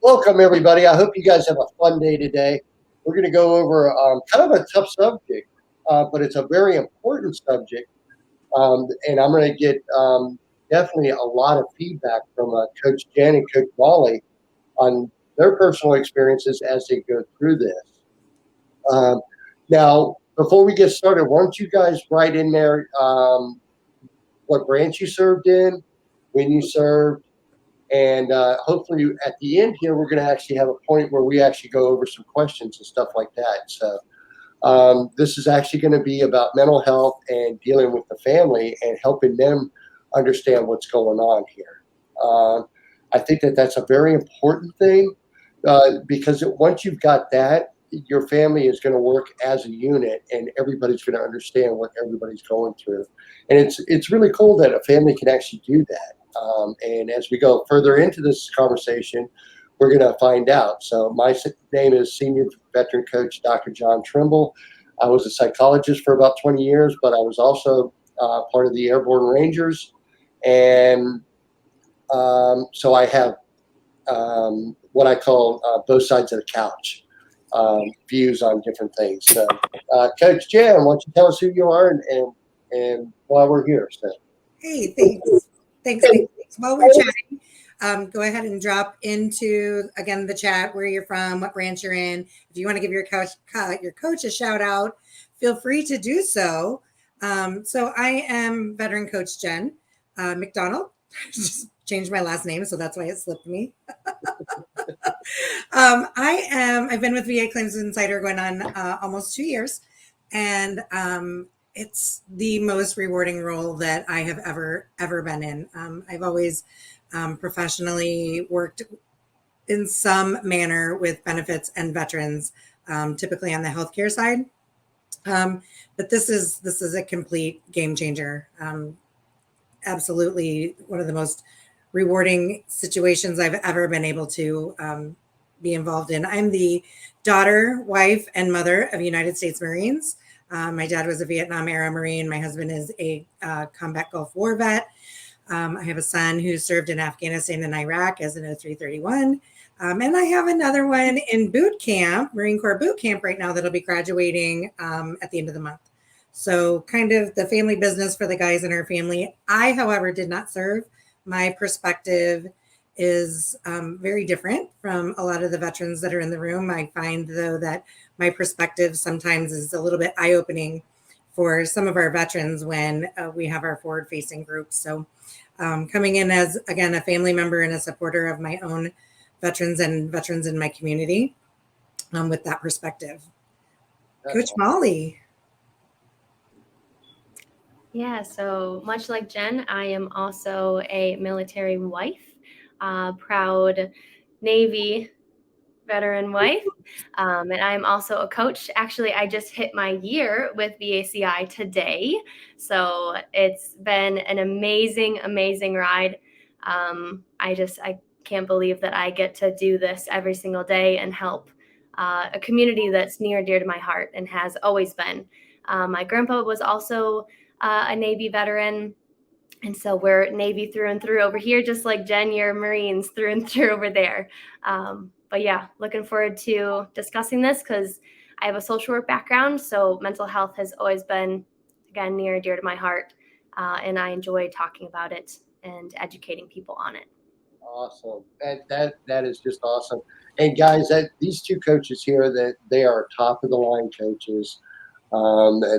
Welcome, everybody. I hope you guys have a fun day today. We're going to go over kind of a tough subject, but it's a very important subject. And I'm going to get definitely a lot of feedback from Coach Jen and Coach Molly on their personal experiences as they go through this. Um, Now, before we get started, why don't you guys write in there what branch you served in, when you served, and hopefully at the end here, we're going to actually have a point where we actually go over some questions and stuff like that. So this is actually going to be about mental health and dealing with the family and helping them understand what's going on here. I think that that's a very important thing because once you've got that, your family is going to work as a unit, and everybody's going to understand what everybody's going through. And it's really cool that a family can actually do that. And as we go further into this conversation, we're going to find out. So my name is Senior Veteran Coach Dr. John Trimble. I was a psychologist for about 20 years, but I was also part of the Airborne Rangers. And so I have what I call both sides of the couch views on different things. So, Coach Jen, why don't you tell us who you are and why we're here? So. Hey, thanks. While we're chatting, go ahead and drop into again the chat where you're from, what branch you're in. If you want to give your coach a shout out, feel free to do so. So I am veteran coach Jen McDonald. Just changed my last name, so that's why it slipped me. I've been with VA Claims Insider going on almost 2 years, and it's the most rewarding role that I have ever been in. I've always professionally worked in some manner with benefits and veterans, typically on the healthcare side. But this is a complete game changer. Absolutely one of the most rewarding situations I've ever been able to be involved in. I'm the daughter, wife, and mother of United States Marines. My dad was a Vietnam era Marine. My husband is a combat Gulf War vet. I have a son who served in Afghanistan and Iraq as an 0331. And I have another one in boot camp, Marine Corps boot camp right now that'll be graduating at the end of the month. So kind of the family business for the guys in our family. I, however, did not serve. My perspective is very different from a lot of the veterans that are in the room. I find, though, that my perspective sometimes is a little bit eye-opening for some of our veterans when we have our forward-facing groups. So coming in as, again, a family member and a supporter of my own veterans and veterans in my community with that perspective. Coach Molly. Yeah, so much like Jen, I am also a military wife, proud Navy veteran wife, and I'm also a coach. Actually, I just hit my year with VACI today, so it's been an amazing ride. I can't believe that I get to do this every single day and help a community that's near and dear to my heart and has always been. My grandpa was also a Navy veteran. And so we're Navy through and through over here, just like Jen, you're Marines through and through over there. But yeah, looking forward to discussing this because I have a social work background. So mental health has always been, again, near and dear to my heart. And I enjoy talking about it and educating people on it. Awesome. That is just awesome. And guys, these two coaches here, that they are top of the line coaches.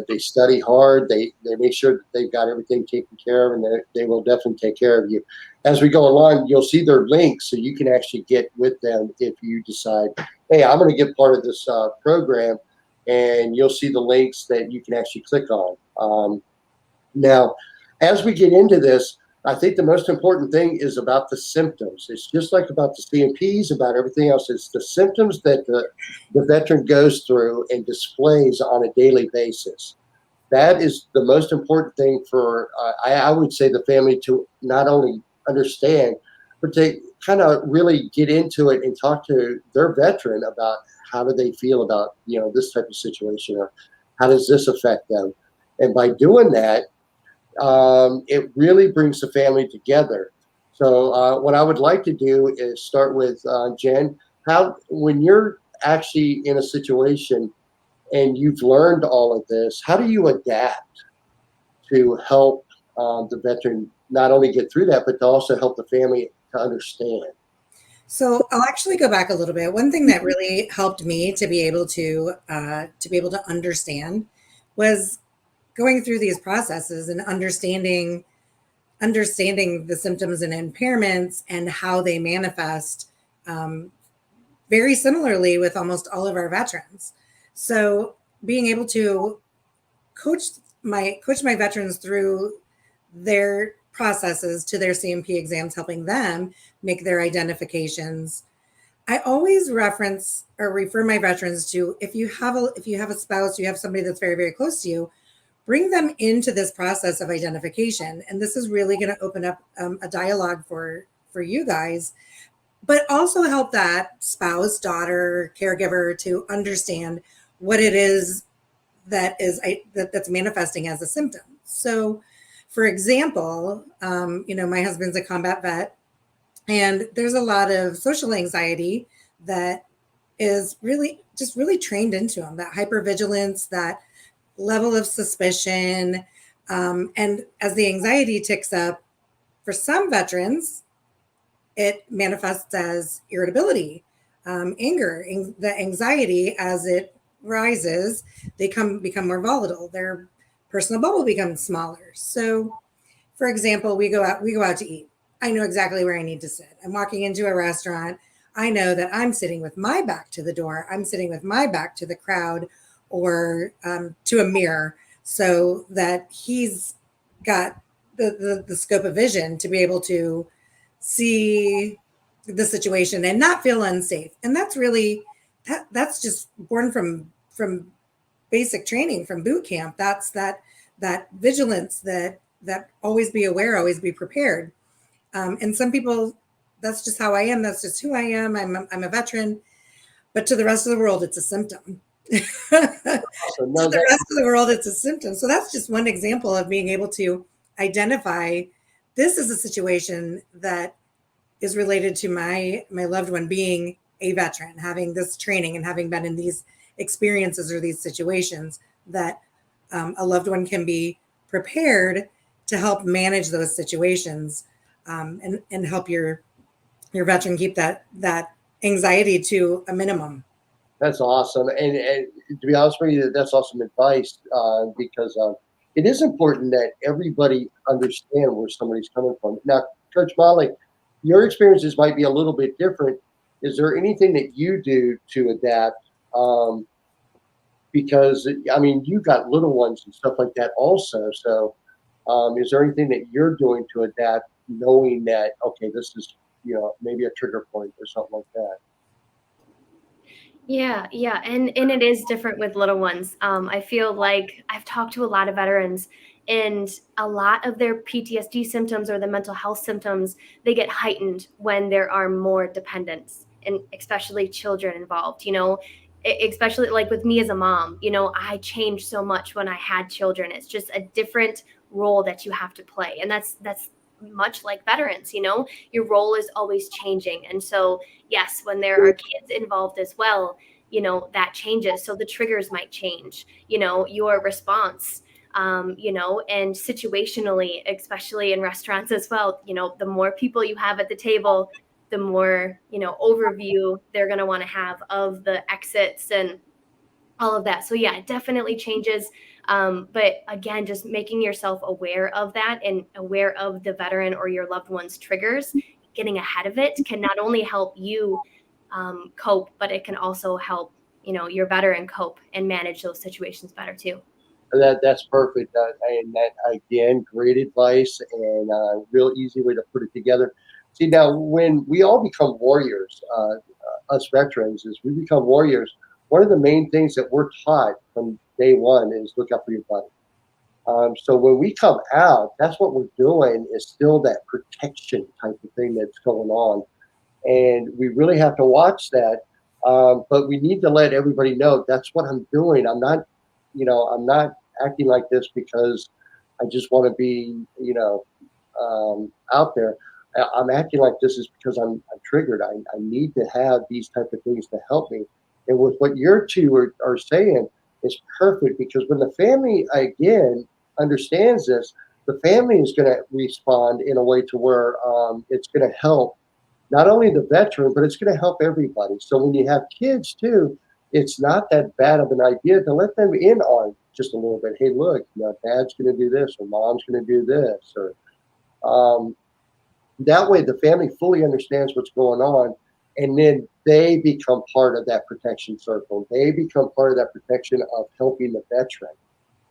They study hard. They make sure that they've got everything taken care of, and they will definitely take care of you. As we go along, you'll see their links, so you can actually get with them if you decide, hey, I'm going to get part of this program, and you'll see the links that you can actually click on. Now, as we get into this, I think the most important thing is about the symptoms. It's just like about the CMPs, about everything else. It's the symptoms that the veteran goes through and displays on a daily basis. That is the most important thing for, I would say, the family to not only understand, but to kind of really get into it and talk to their veteran about how do they feel about, this type of situation, or how does this affect them. And by doing that, it really brings the family together. So what I would like to do is start with Jen. How, when you're actually in a situation and you've learned all of this, how do you adapt to help the veteran not only get through that, but to also help the family to understand? So I'll actually go back a little bit. One thing that really helped me to be able to understand was going through these processes and understanding the symptoms and impairments and how they manifest, um, very similarly with almost all of our veterans. So being able to coach coach my veterans through their processes to their CMP exams, helping them make their identifications. I always reference or refer my veterans to, if you have a spouse, you have somebody that's very, very close to you, bring them into this process of identification. And this is really going to open up a dialogue for you guys, but also help that spouse, daughter, caregiver to understand what it is that's manifesting as a symptom. So, for example, my husband's a combat vet, and there's a lot of social anxiety that is really trained into him. That hypervigilance, that level of suspicion, and as the anxiety ticks up, for some veterans, it manifests as irritability, anger, the anxiety as it rises, become more volatile. Their personal bubble becomes smaller. So, for example, we go out to eat. I know exactly where I need to sit. I'm walking into a restaurant. I know that I'm sitting with my back to the door. I'm sitting with my back to the crowd or to a mirror so that he's got the scope of vision to be able to see the situation and not feel unsafe. And that's really that's just born from basic training, from boot camp. That's that vigilance, that always be aware, always be prepared. And some people, that's just how I am. That's just who I am. I'm a veteran, but to the rest of the world, it's a symptom. To So no, the rest of the world, it's a symptom. So that's just one example of being able to identify, this is a situation that is related to my loved one being a veteran, having this training and having been in these experiences or these situations, that a loved one can be prepared to help manage those situations, and help your veteran keep that anxiety to a minimum. that's awesome. And to be honest with you, that's awesome advice because it is important that everybody understand where somebody's coming from. Now, Coach Molly, your experiences might be a little bit different. Is there anything that you do to adapt? Because I mean, you got little ones and stuff like that also. So, is there anything that you're doing to adapt, knowing that okay, this is maybe a trigger point or something like that? Yeah, yeah, and it is different with little ones. I feel like I've talked to a lot of veterans, and a lot of their PTSD symptoms or the mental health symptoms, they get heightened when there are more dependents, and especially children involved. Especially like with me as a mom. I changed so much when I had children. It's just a different role that you have to play, and that's much like veterans. Your role is always changing, and so yes, when there are kids involved as well, that changes. So the triggers might change, your response, and situationally, especially in restaurants as well, the more people you have at the table, the more, overview they're going to want to have of the exits and all of that. So yeah, it definitely changes. But again, just making yourself aware of that and aware of the veteran or your loved one's triggers, getting ahead of it can not only help you cope, but it can also help, your veteran cope and manage those situations better too. That's perfect, and that again, great advice and real easy way to put it together. See, now when we all become warriors, us veterans, as we become warriors, one of the main things that we're taught from day one is look out for your buddy. So when we come out, that's what we're doing is still that protection type of thing that's going on, and we really have to watch that. But we need to let everybody know that's what I'm doing. I'm not acting like this because I just want to be, out there. I'm acting like this is because I'm triggered. I need to have these type of things to help me. And with what your two are saying, is perfect because when the family again understands this, the family is going to respond in a way to where it's going to help not only the veteran, but it's going to help everybody. So when you have kids too, it's not that bad of an idea to let them in on just a little bit. Hey, look, dad's going to do this, or mom's going to do this, or um, that way the family fully understands what's going on, and then they become part of that protection circle. They become part of that protection of helping the veteran.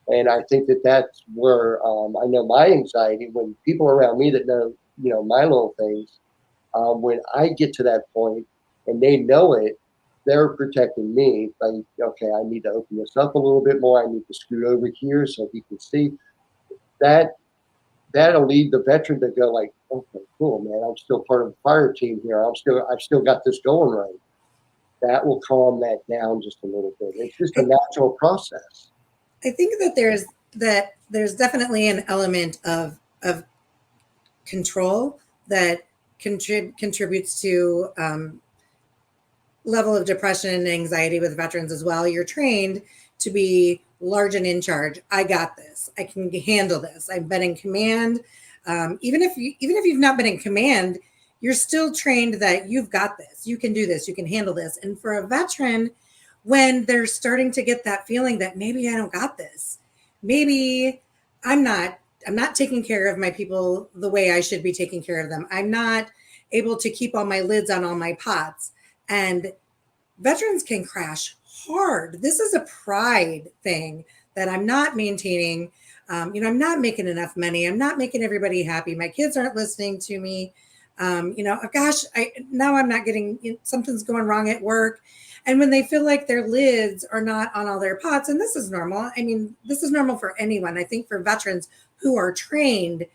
And I think that that's where I know my anxiety when people around me that know, my little things, when I get to that point and they know it, they're protecting me. Like, okay, I need to open this up a little bit more. I need to scoot over here so he can see that. That'll lead the veteran to go like, okay, cool, man. I'm still part of the fire team here. I've still got this going right. That will calm that down just a little bit. It's just a natural process. I think that there's definitely an element of control that contributes to level of depression and anxiety with veterans as well. You're trained to be large and in charge. I got this. I can handle this. I've been in command. Even if you've not been in command, you're still trained that you've got this. You can do this. You can handle this. And for a veteran, when they're starting to get that feeling that maybe I don't got this, maybe I'm not taking care of my people the way I should be taking care of them. I'm not able to keep all my lids on all my pots. And veterans can crash hard. This is a pride thing that I'm not maintaining. I'm not making enough money. I'm not making everybody happy. My kids aren't listening to me. Gosh, now I'm not getting, something's going wrong at work. And when they feel like their lids are not on all their pots, and this is normal. I mean, this is normal for anyone. I think for veterans who are trained,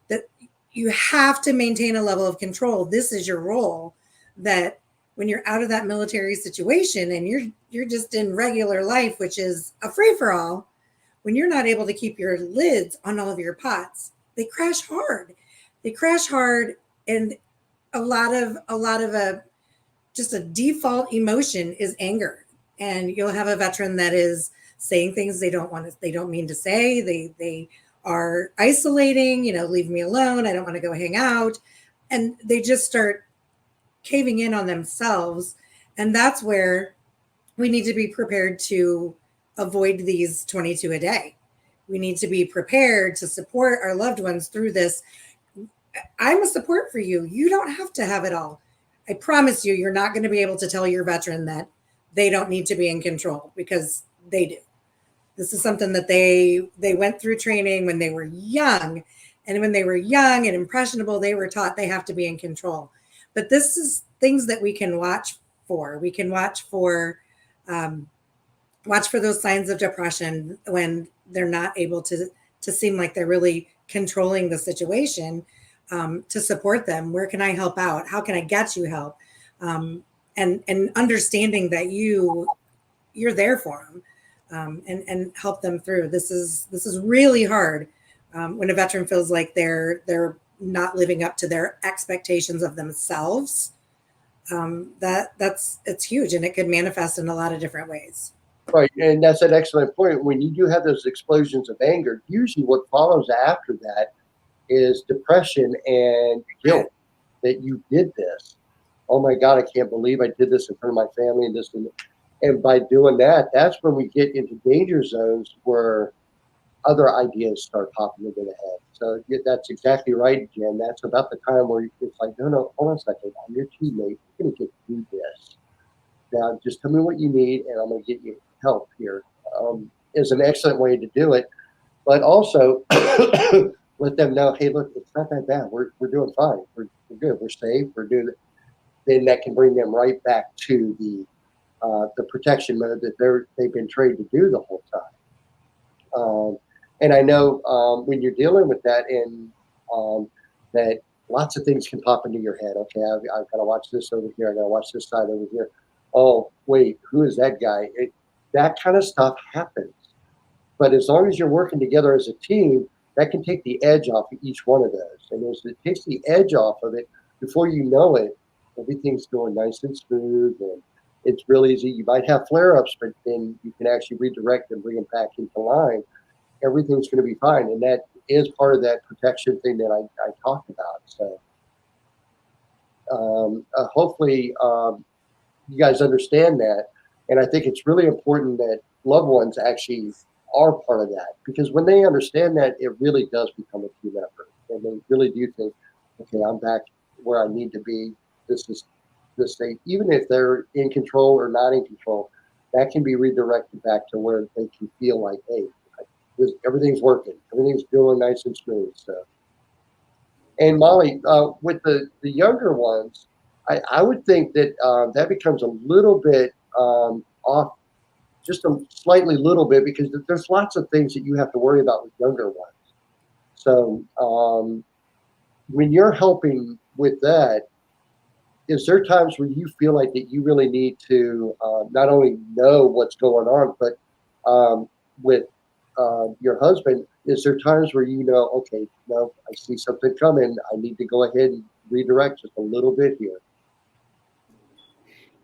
that you have to maintain a level of control. This is your role. That when you're out of that military situation and you're just in regular life, which is a free for all, when you're not able to keep your lids on all of your pots, they crash hard. They crash hard, and a lot of just a default emotion is anger. And you'll have a veteran that is saying things they don't mean to say. They are isolating, leave me alone. I don't want to go hang out. And they just start caving in on themselves. And that's where we need to be prepared to avoid these 22 a day. We need to be prepared to support our loved ones through this. I'm a support for you. You don't have to have it all. I promise you, you're not going to be able to tell your veteran that they don't need to be in control, because they do. This is something that they went through training when they were young. And when they were young and impressionable, they were taught they have to be in control. But this is things that we can watch for. We can watch for those signs of depression when they're not able to seem like they're really controlling the situation, to support them. Where can I help out? How can I get you help? And understanding that you're there for them, and help them through. This is really hard when a veteran feels like they're not living up to their expectations of themselves. It's huge, and it could manifest in a lot of different ways. Right, and that's an excellent point. When you do have those explosions of anger, usually what follows after that is depression and guilt that you did this. Oh my God, I can't believe I did this in front of my family and this and by doing that, that's when we get into danger zones where other ideas start popping into the head. So that's exactly right, Jen. That's about the time where it's like, no, hold on a second. I'm your teammate. You're going to get through this. Now, just tell me what you need, and I'm going to get you help here. Is an excellent way to do it. But also let them know, hey, look, it's not that bad. We're doing fine. We're good. We're safe. We're doing it. Then that can bring them right back to the protection mode that they've been trained to do the whole time. And I know when you're dealing with that, and that lots of things can pop into your head. Okay, I've got to watch this over here. I got to watch this side over here. Oh, wait, who is that guy? That kind of stuff happens. But as long as you're working together as a team, that can take the edge off of each one of those. And as it takes the edge off of it, before you know it, everything's going nice and smooth, and it's really easy. You might have flare-ups, but then you can actually redirect and bring them back into line. Everything's going to be fine, and that is part of that protection thing that I talked about. So hopefully you guys understand that, and I think it's really important that loved ones actually are part of that, because when they understand that, it really does become a team effort, and they really do think, okay, I'm back where I need to be. This is this thing, even if they're in control or not in control, that can be redirected back to where they can feel like, hey, everything's working, everything's going nice and smooth. So, and Molly, with the younger ones, I would think that that becomes a little bit off, just a slightly little bit, because there's lots of things that you have to worry about with younger ones. So when you're helping with that, is there times where you feel like that you really need to not only know what's going on, but with your husband, is there times where you know, okay, no, I see something coming, I need to go ahead and redirect just a little bit here?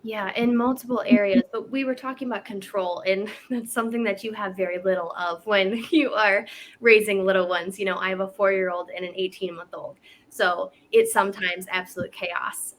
Yeah, in multiple areas, but we were talking about control, and that's something that you have very little of when you are raising little ones. I have a 4-year-old and an 18-month-old, so it's sometimes absolute chaos.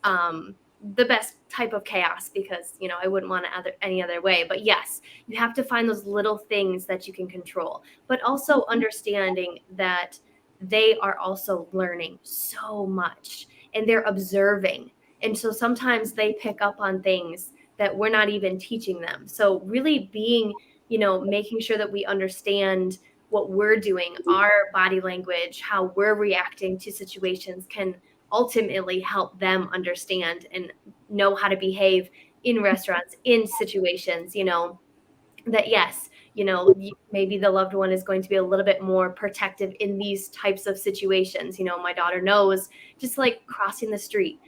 The best type of chaos, because I wouldn't want it any other way. But yes, you have to find those little things that you can control, but also understanding that they are also learning so much, and they're observing, and so sometimes they pick up on things that we're not even teaching them. So really being, making sure that we understand what we're doing, our body language, how we're reacting to situations can ultimately help them understand and know how to behave in restaurants, in situations, that yes, maybe the loved one is going to be a little bit more protective in these types of situations. My daughter knows, just like crossing the street,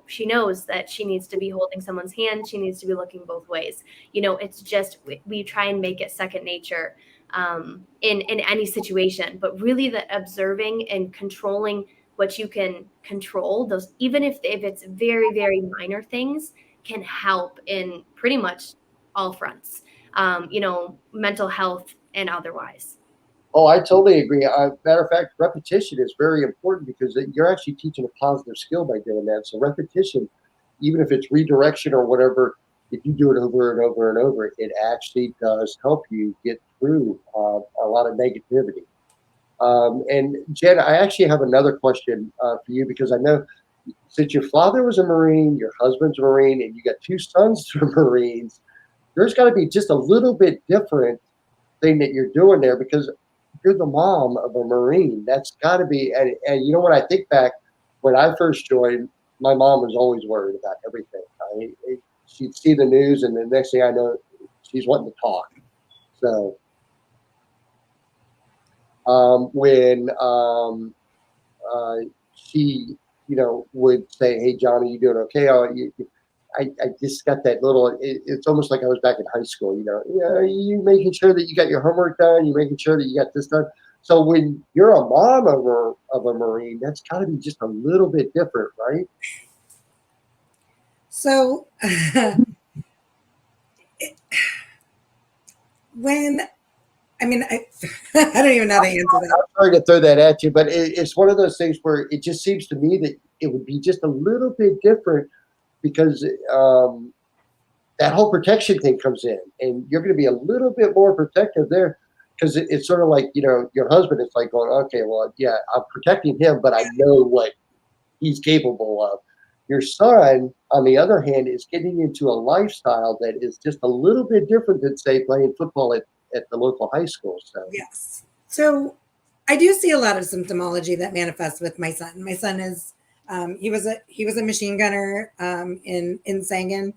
she knows that she needs to be holding someone's hand, she needs to be looking both ways. It's just we try and make it second nature in any situation, but really that observing and controlling what you can control, those, even if it's very, very minor things, can help in pretty much all fronts, mental health and otherwise. Oh, I totally agree. Matter of fact, repetition is very important, because you're actually teaching a positive skill by doing that. So repetition, even if it's redirection or whatever, if you do it over and over and over, it actually does help you get through a lot of negativity. And Jen, I actually have another question for you, because I know since your father was a Marine, your husband's a Marine, and you got two sons who are Marines, there's got to be just a little bit different thing that you're doing there, because you're the mom of a Marine. That's got to be, and you know what? I think back when I first joined, my mom was always worried about everything. She'd see the news, and the next thing I know, she's wanting to talk. So when uh, she, would say, "Hey, Johnny, you doing okay?" I just got that little. It's almost like I was back in high school. You making sure that you got your homework done. You making sure that you got this done. So when you're a mom of a Marine, that's got to be just a little bit different, right? So when I mean, I don't even know how to answer that. I'm sorry to throw that at you, but it's one of those things where it just seems to me that it would be just a little bit different, because that whole protection thing comes in, and you're going to be a little bit more protective there, because it's sort of like, your husband is like going, okay, well, yeah, I'm protecting him, but I know what he's capable of. Your son, on the other hand, is getting into a lifestyle that is just a little bit different than, say, playing football at the local high school. So Yes. So I do see a lot of symptomology that manifests with my son. My son is he was a machine gunner in Sangan.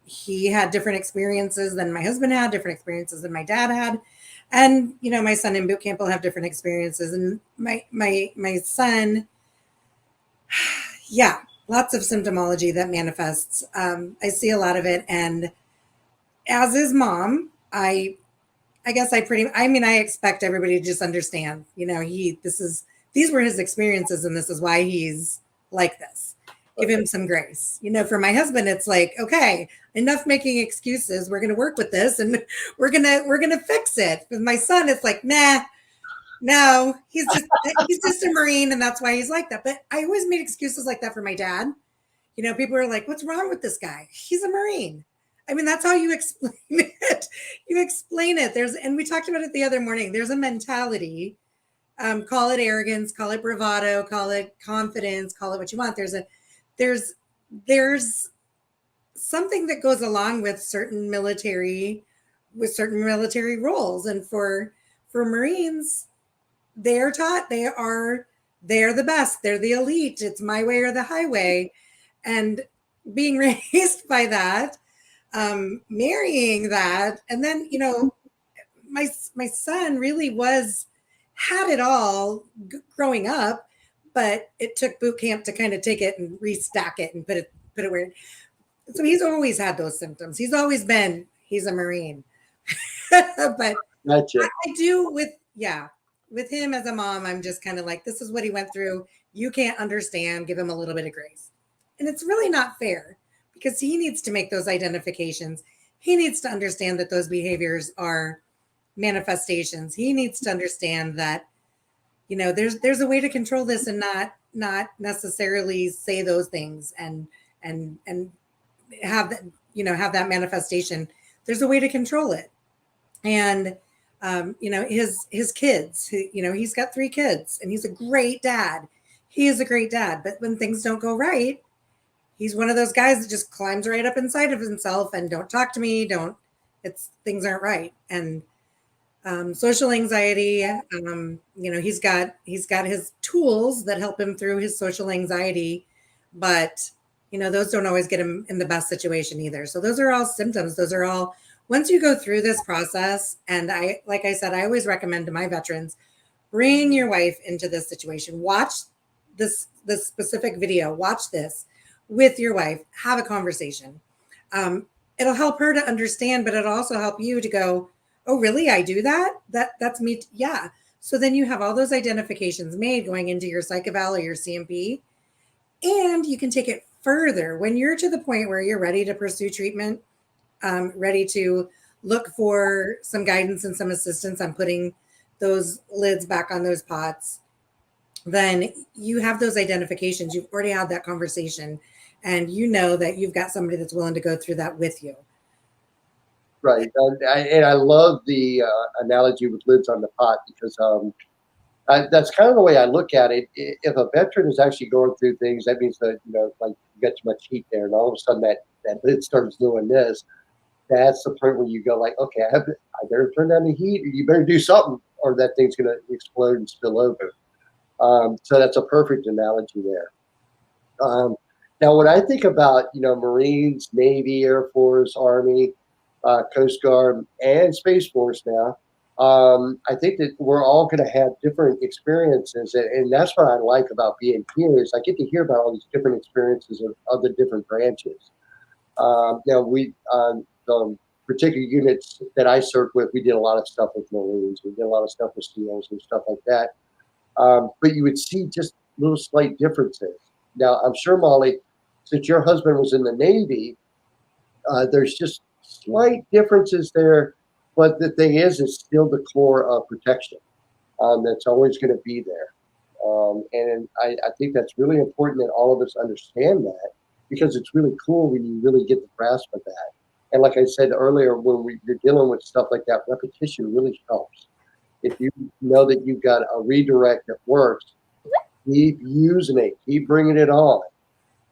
He had different experiences than my husband had, different experiences than my dad had, and my son in boot camp will have different experiences. And my son, yeah, lots of symptomology that manifests. I see a lot of it, and as his mom, I I guess I expect everybody to just understand, these were his experiences and this is why he's like this. Give him some grace. For my husband, it's like, okay, enough making excuses. We're going to work with this and we're going to fix it. With my son, it's like, nah, no, he's just a Marine and that's why he's like that. But I always made excuses like that for my dad. People are like, what's wrong with this guy? He's a Marine. I mean, that's how you explain it. You explain it. And we talked about it the other morning. There's a mentality. Call it arrogance, call it bravado, call it confidence, call it what you want. There's something that goes along with certain military roles. And for Marines, they're taught they're the best. They're the elite. It's my way or the highway. And being raised by that, marrying that, and then my son really had it all growing up, but it took boot camp to kind of take it and restack it and put it where. So he's always had those symptoms. He's a Marine, but Gotcha. I do with him as a mom. I'm just kind of like, this is what he went through. You can't understand. Give him a little bit of grace. And it's really not fair because he needs to make those identifications. He needs to understand that those behaviors are manifestations. He needs to understand that, there's a way to control this and not necessarily say those things and have that, have that manifestation. There's a way to control it. And, his kids, he's got 3 kids and he's a great dad. He is a great dad. But when things don't go right, he's one of those guys that just climbs right up inside of himself and don't talk to me. Things aren't right. And social anxiety, he's got his tools that help him through his social anxiety, but those don't always get him in the best situation either. So those are all symptoms. Those are all, once you go through this process, and like I said, I always recommend to my veterans, bring your wife into this situation. Watch this specific video. Watch this with your wife, have a conversation. It'll help her to understand, but it'll also help you to go, oh, really? I do that? That's me. Yeah. So then you have all those identifications made going into your psych eval or your CMP, and you can take it further when you're to the point where you're ready to pursue treatment, ready to look for some guidance and some assistance on putting those lids back on those pots. Then you have those identifications. You've already had that conversation. And that you've got somebody that's willing to go through that with you. Right. And I love the analogy with lids on the pot because that's kind of the way I look at it. If a veteran is actually going through things, that means that, like you got too much heat there and all of a sudden that lid starts doing this. That's the point where you go like, okay, I better turn down the heat or you better do something or that thing's going to explode and spill over. So that's a perfect analogy there. Now, when I think about, Marines, Navy, Air Force, Army, Coast Guard, and Space Force now, I think that we're all going to have different experiences. And that's what I like about being here is I get to hear about all these different experiences of the different branches. Now, the particular units that I served with, we did a lot of stuff with Marines. We did a lot of stuff with SEALs and stuff like that. But you would see just little slight differences. Now, I'm sure, Molly, since your husband was in the Navy, there's just slight differences there. But the thing is, it's still the core of protection that's always going to be there. And I think that's really important that all of us understand that because it's really cool when you really get the grasp of that. And like I said earlier, when you're dealing with stuff like that, repetition really helps. If you know that you've got a redirect that works, keep using it, keep bringing it on.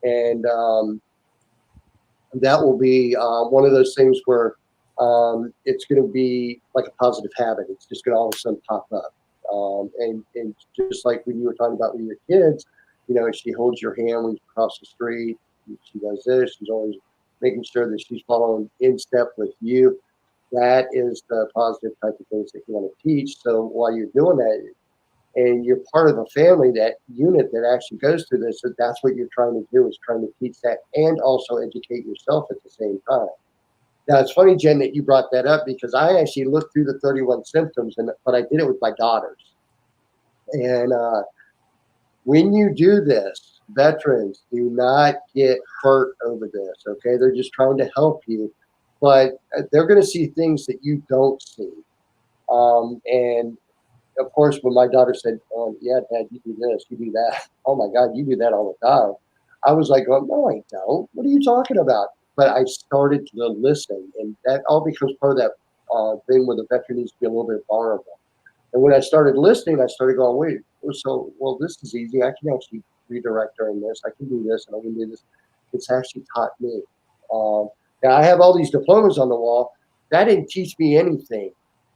And that will be one of those things where it's going to be like a positive habit. It's just going to all of a sudden pop up. And just like when you were talking about with your kids, she holds your hand when you cross the street. She does this. She's always making sure that she's following in step with you. That is the positive type of things that you want to teach. So while you're doing that, and you're part of a family, that unit that actually goes through this, so that's what you're trying to do is trying to teach that and also educate yourself at the same time. Now it's funny, Jen, that you brought that up because I actually looked through the 31 symptoms, but I did it with my daughters. And when you do this, veterans do not get hurt over this. Okay, they're just trying to help you, but they're going to see things that you don't see. And of course, when my daughter said, "Yeah, Dad, you do this, you do that," oh my God, you do that all the time. I was like, "Oh no, I don't. What are you talking about?" But I started to listen, and that all becomes part of that thing where the veteran needs to be a little bit vulnerable. And when I started listening, I started going, "Wait, so well, this is easy. I can actually redirect during this. I can do this, and I can do this." It's actually taught me. Um, Now I have all these diplomas on the wall. That didn't teach me anything.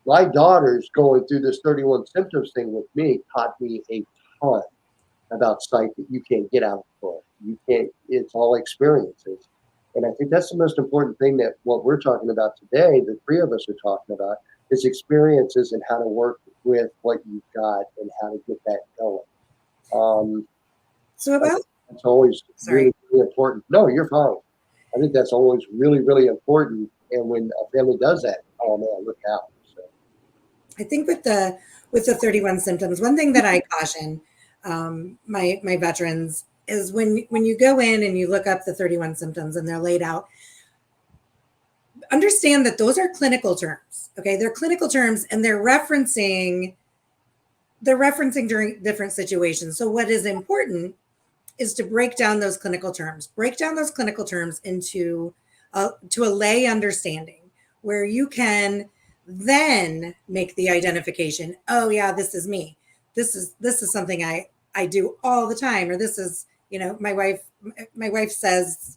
My daughter's going through this 31 symptoms thing with me taught me a ton about psych that you can't get out of the book. You can't. It's all experiences, and I think that's the most important thing that what we're talking about today. The three of us are talking about is experiences and how to work with what you've got and how to get that going. Um, So I about, think that's always sorry. really, really important. No, you're fine. I think that's always really, really important. And when a family does that, oh man, look out. So, I think with the 31 symptoms, one thing that I caution my veterans is when you go in and you look up the 31 symptoms and they're laid out, understand that those are clinical terms. Okay, they're clinical terms and they're referencing during different situations. So what is important is to break down those clinical terms into to a lay understanding where you can then make the identification. Oh yeah, this is me. This is something I do all the time, or this is, my wife says.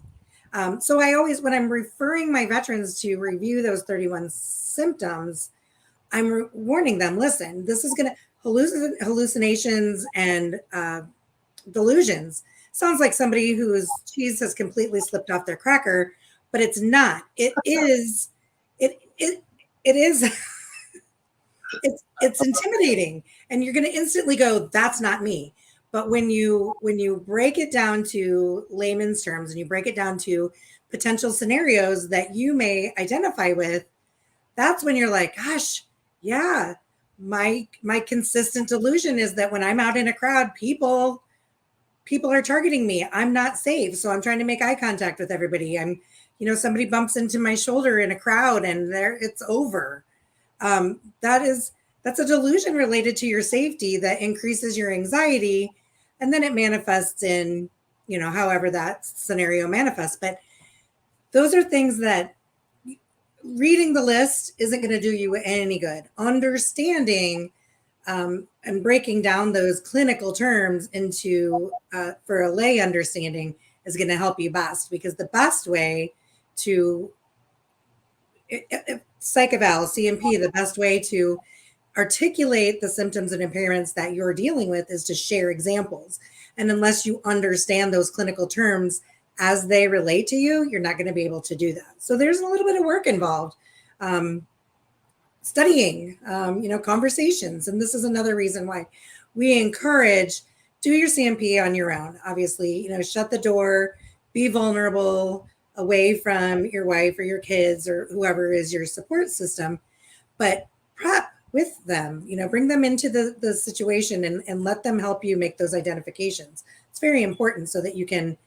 So I always, when I'm referring my veterans to review those 31 symptoms, I'm warning them. Listen, this is going to hallucinations and delusions. Sounds like somebody whose cheese has completely slipped off their cracker, but it's not. It is. It is. It's intimidating, and you're going to instantly go, "That's not me." But when you break it down to layman's terms and you break it down to potential scenarios that you may identify with, that's when you're like, "Gosh, yeah." My consistent delusion is that when I'm out in a crowd, people are targeting me. I'm not safe. So I'm trying to make eye contact with everybody. Somebody bumps into my shoulder in a crowd and there it's over. That's a delusion related to your safety that increases your anxiety. And then it manifests in, however that scenario manifests. But those are things that reading the list isn't going to do you any good. Understanding and breaking down those clinical terms into for a lay understanding is going to help you best, because the best way to psych eval CMP, the best way to articulate the symptoms and impairments that you're dealing with is to share examples. And unless you understand those clinical terms as they relate to you, you're not going to be able to do that. So there's a little bit of work involved. Studying, conversations. And this is another reason why we encourage, do your CMP on your own. Obviously, shut the door, be vulnerable away from your wife or your kids or whoever is your support system, but prep with them, bring them into the situation and let them help you make those identifications. It's very important so that you can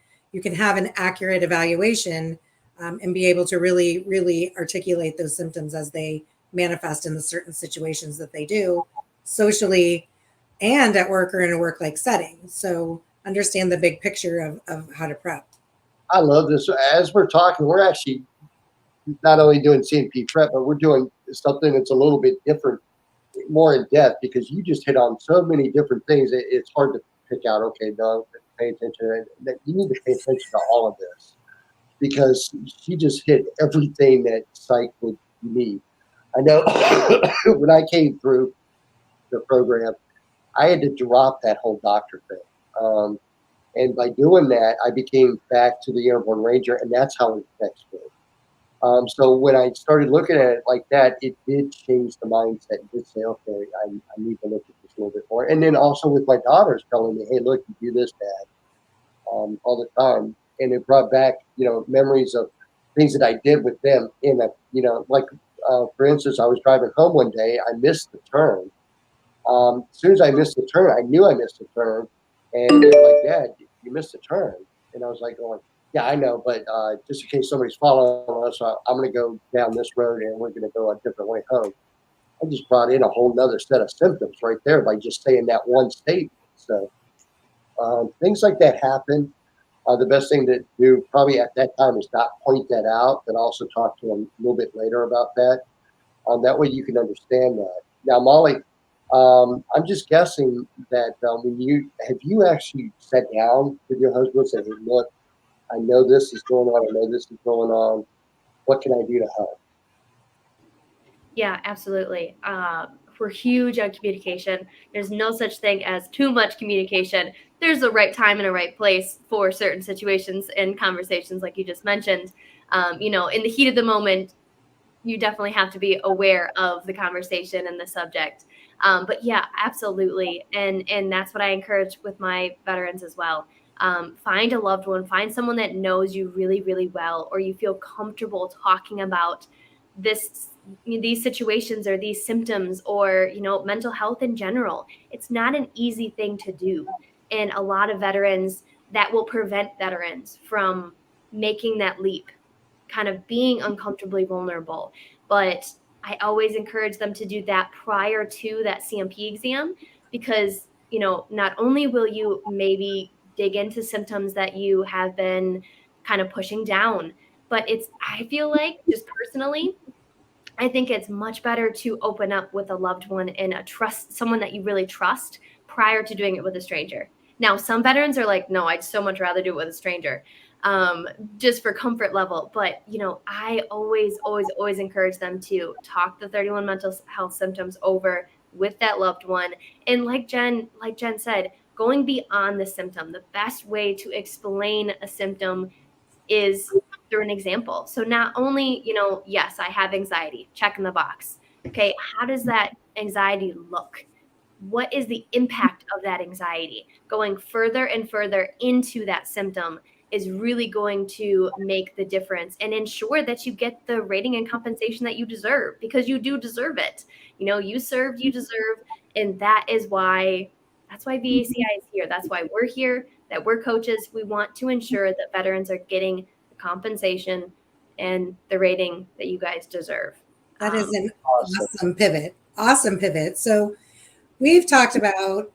have an accurate evaluation and be able to really, really articulate those symptoms as they manifest in the certain situations that they do socially and at work or in a work-like setting. So understand the big picture of how to prep. I love this. As we're talking, we're actually not only doing CNP prep, but we're doing something that's a little bit different, more in depth, because you just hit on so many different things. It's hard to pick out, okay, no, pay attention. You need to pay attention to all of this because she just hit everything that psych would need. I know when I came through the program, I had to drop that whole doctor thing. And by doing that, I became back to the airborne ranger, and that's how it affects me. So when I started looking at it like that, it did change the mindset and did say, okay, I need to look at this a little bit more. And then also with my daughters telling me, hey, look, you do this, Dad, all the time. And it brought back, memories of things that I did with them in a, like, for instance, I was driving home one day, I missed the turn. As soon as I missed the turn, I knew I missed the turn. And they're like, Dad, you missed the turn. And I was like, going, yeah, I know, but just in case somebody's following us, I'm going to go down this road and we're going to go a different way home. I just brought in a whole nother set of symptoms right there by just saying that one statement. So things like that happen. The best thing to do probably at that time is not point that out, but also talk to them a little bit later about that. That way you can understand that. Now, Molly, I'm just guessing that have you actually sat down with your husband and said, hey, look, I know this is going on. I know this is going on. What can I do to help? Yeah, absolutely. We're huge on communication. There's no such thing as too much communication. There's a right time and a right place for certain situations and conversations, like you just mentioned. In the heat of the moment, you definitely have to be aware of the conversation and the subject. But yeah, absolutely. And that's what I encourage with my veterans as well. Find a loved one, find someone that knows you really, really well, or you feel comfortable talking about this these situations or these symptoms or mental health in general. It's not an easy thing to do, and a lot of veterans, that will prevent veterans from making that leap, kind of being uncomfortably vulnerable. But I always encourage them to do that prior to that CMP exam, because not only will you maybe dig into symptoms that you have been kind of pushing down, but I feel like, just personally, I think it's much better to open up with a loved one and someone that you really trust, prior to doing it with a stranger. Now, some veterans are like, no, I'd so much rather do it with a stranger, just for comfort level. But, I always, always, always encourage them to talk the 31 mental health symptoms over with that loved one. And like Jen said, going beyond the symptom, the best way to explain a symptom is through an example. So not only, yes, I have anxiety, check in the box. Okay, how does that anxiety look? What is the impact of that anxiety? Going further and further into that symptom is really going to make the difference and ensure that you get the rating and compensation that you deserve, because you do deserve it. You served, you deserve, and that's why VACI is here. That's why we're here, that we're coaches. We want to ensure that veterans are getting the compensation and the rating that you guys deserve. That is an Awesome. awesome pivot. Awesome pivot. So we've talked about our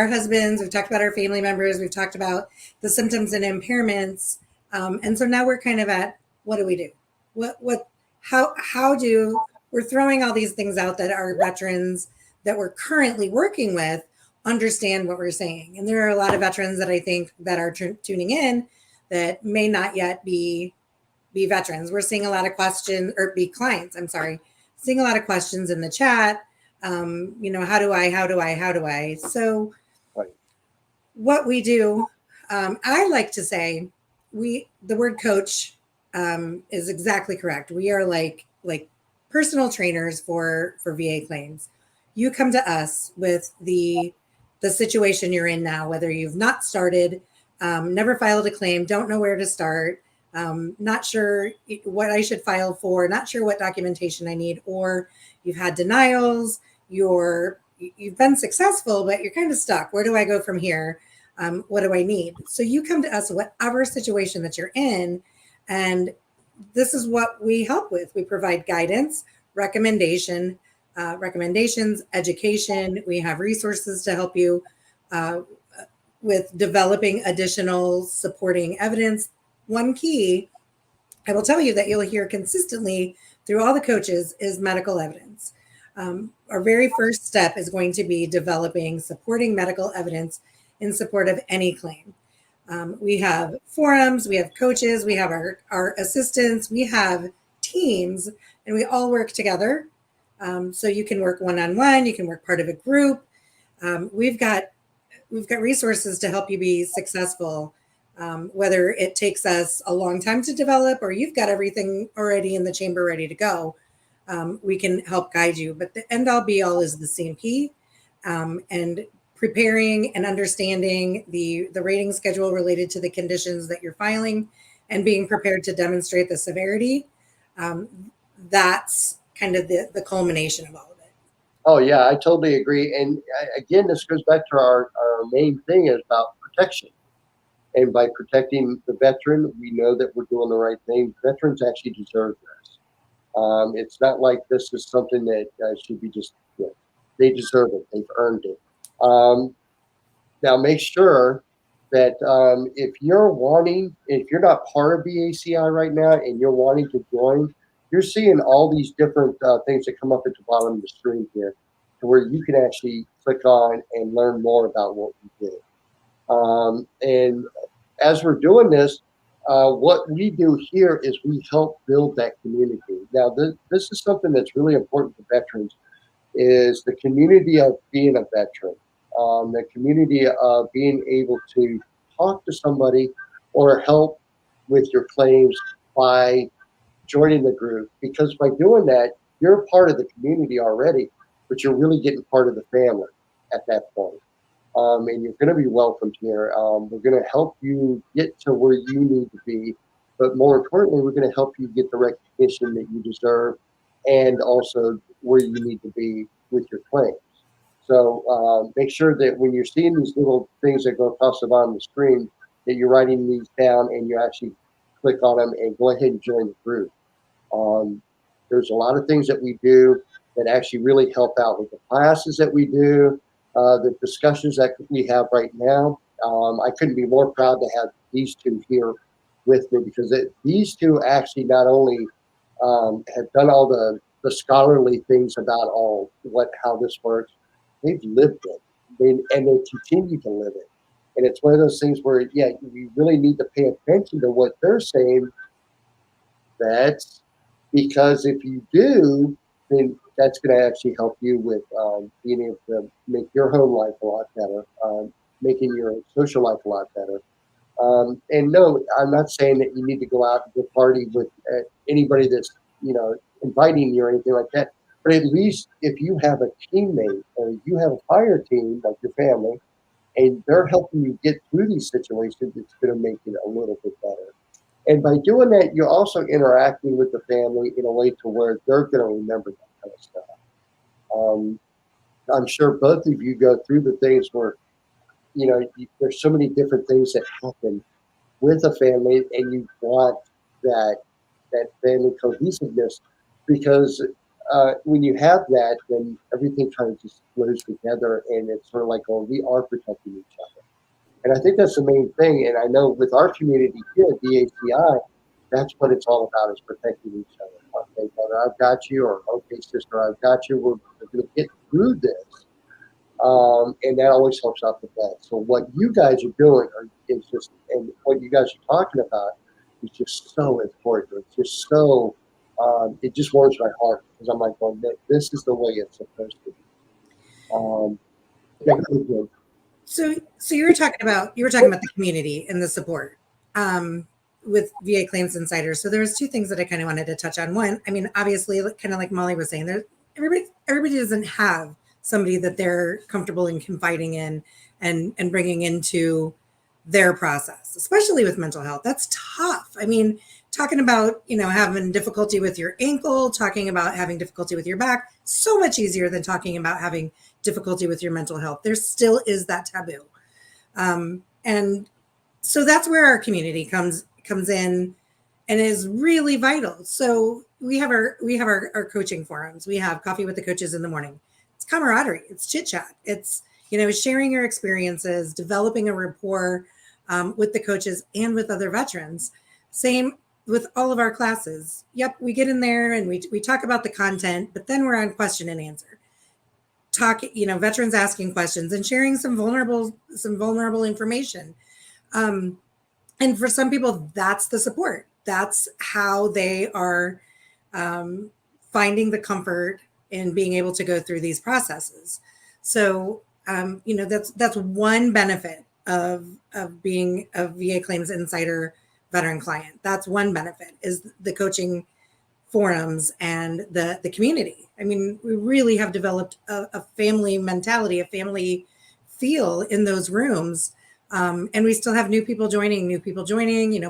husbands, we've talked about our family members, we've talked about the symptoms and impairments, and so now we're kind of at, what do we do? How do we're throwing all these things out that our veterans that we're currently working with understand what we're saying, and there are a lot of veterans that I think that are tuning in that may not yet be veterans. We're seeing a lot of questions, or be clients. I'm sorry, seeing a lot of questions in the chat. How do I? So Right. what we do, I like to say, the word coach is exactly correct. We are like personal trainers for VA claims. You come to us with the situation you're in now, whether you've not started, never filed a claim, don't know where to start, not sure what I should file for, not sure what documentation I need, or you've had denials, you've been successful, but you're kind of stuck. Where do I go from here? What do I need? So you come to us, whatever situation that you're in, and this is what we help with. We provide guidance, recommendations, education. We have resources to help you with developing additional supporting evidence. One key I will tell you that you'll hear consistently through all the coaches is medical evidence. Our very first step is going to be developing supporting medical evidence in support of any claim. We have forums, we have coaches, we have our assistants, we have teams, and we all work together. So you can work one-on-one, you can work part of a group. We've got resources to help you be successful, whether it takes us a long time to develop or you've got everything already in the chamber ready to go. We can help guide you, but the end all be all is the CMP, and preparing and understanding the rating schedule related to the conditions that you're filing, and being prepared to demonstrate the severity, that's kind of the culmination of all of it. Oh yeah, I totally agree. And again, this goes back to our main thing is about protection. And by protecting the veteran, we know that we're doing the right thing. Veterans actually deserve this. It's not like this is something that should be just, you know, they deserve it. They've earned it. Um, Now, make sure that if you're not part of BACI right now and you're wanting to join, you're seeing all these different things that come up at the bottom of the screen here to where you can actually click on and learn more about what we do. And as we're doing this, what we do here is we help build that community. Now, this is something that's really important to veterans is the community of being a veteran, the community of being able to talk to somebody or help with your claims by joining the group. Because by doing that, you're part of the community already, but you're really getting part of the family at that point. And you're going to be welcomed here. We're going to help you get to where you need to be, but more importantly, we're going to help you get the recognition that you deserve, and also where you need to be with your claims. So make sure that when you're seeing these little things that go across the bottom of the screen, that you're writing these down and you actually click on them and go ahead and join the group. Um, there's a lot of things that we do that actually really help out with the classes that we do, the discussions that we have right now. I couldn't be more proud to have these two here with me because these two actually not only have done all the scholarly things about how this works, they've lived it, and they continue to live it. And it's one of those things where, yeah, we really need to pay attention to what they're saying. That's because if you do, then that's going to actually help you with being able to make your home life a lot better, making your social life a lot better. And no, I'm not saying that you need to go out and go party with anybody that's, inviting you or anything like that. But at least if you have a teammate or you have a fire team like your family, and they're helping you get through these situations, it's going to make it a little bit better. And by doing that, you're also interacting with the family in a way to where they're going to remember that kind of stuff. Um, I'm sure both of you go through the things where, there's so many different things that happen with a family, and you want that family cohesiveness because when you have that, then everything kind of just flows together, and it's sort of like, oh, we are protecting each other. And I think that's the main thing. And I know with our community here at BACI, that's what it's all about is protecting each other. Okay, brother, I've got you, or okay, sister, I've got you. We're going to get through this. And that always helps out the best. So what you guys are doing is just, and what you guys are talking about is just so important. It's just so, it just warms my heart because I'm like, well, this is the way it's supposed to be. Yeah, really good. So you were talking about the community and the support with VA Claims Insider. So there was two things that I kind of wanted to touch on. One, I mean, obviously, kind of like Molly was saying, everybody doesn't have somebody that they're comfortable in confiding in and bringing into their process, especially with mental health. That's tough. I mean, talking about, having difficulty with your ankle, talking about having difficulty with your back, so much easier than talking about having difficulty with your mental health. There still is that taboo. And so that's where our community comes in and is really vital. So we have our coaching forums. We have coffee with the coaches in the morning. It's camaraderie. It's chit chat. It's, sharing your experiences, developing a rapport with the coaches and with other veterans. Same with all of our classes. Yep, we get in there and we talk about the content, but then we're on question and answer. Veterans asking questions and sharing some vulnerable information. And for some people, that's the support. That's how they are finding the comfort in being able to go through these processes. So, that's one benefit of being a VA Claims Insider veteran client. That's one benefit is the coaching forums and the community. I mean, we really have developed a family mentality, a family feel in those rooms And we still have new people joining,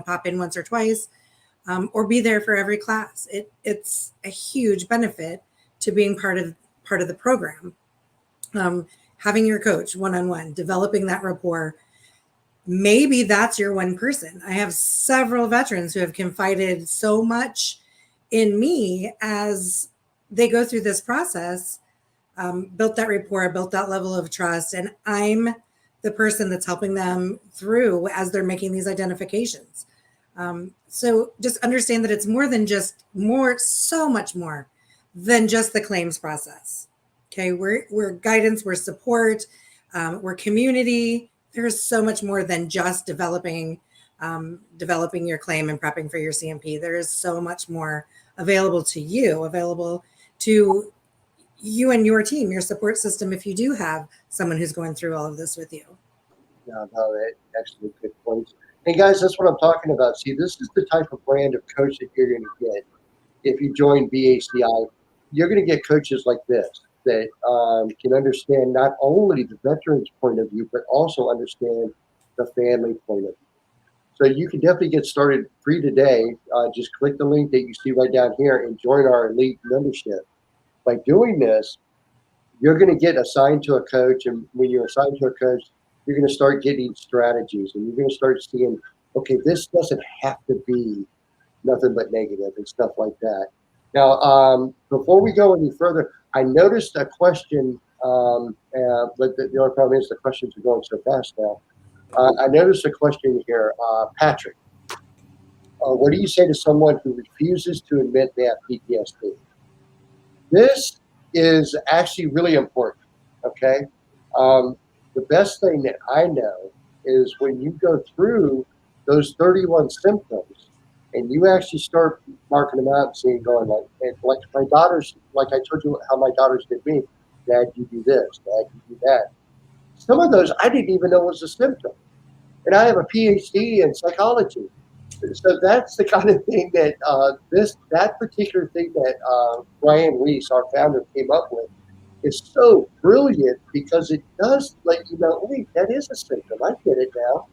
pop in once or twice, or be there for every class. It's a huge benefit to being part of the program. Having your coach one-on-one, developing that rapport. Maybe that's your one person. I have several veterans who have confided so much in me as they go through this process, built that rapport, built that level of trust, and I'm the person that's helping them through as they're making these identifications. So just understand that it's so much more than just the claims process. Okay, we're guidance, we're support, we're community. There's so much more than just developing your claim and prepping for your CMP. There is so much more available to you, available to you and your team, your support system, if you do have someone who's going through all of this with you. Yeah, no, excellent, good points. And guys, that's what I'm talking about. See, this is the type of brand of coach that you're going to get if you join BACI. You're going to get coaches like this that can understand not only the veteran's point of view, but also understand the family point of view. So you can definitely get started free today. Just click the link that you see right down here and join our elite membership. By doing this, you're going to get assigned to a coach. And when you're assigned to a coach, you're going to start getting strategies and you're going to start seeing, okay, this doesn't have to be nothing but negative and stuff like that. Now, before we go any further, I noticed a question, but the only problem is the questions are going so fast now. I noticed a question here. Patrick, what do you say to someone who refuses to admit they have PTSD? This is actually really important, okay? The best thing that I know is when you go through those 31 symptoms and you actually start marking them out and seeing, going like my daughters, like I told you how my daughters did me, Dad, you do this, Dad, you do that. Some of those I didn't even know was a symptom. And I have a PhD in psychology. So that's the kind of thing that that particular thing that Brian Weiss, our founder, came up with is so brilliant because it does let you know, wait, that is a symptom. I get it now.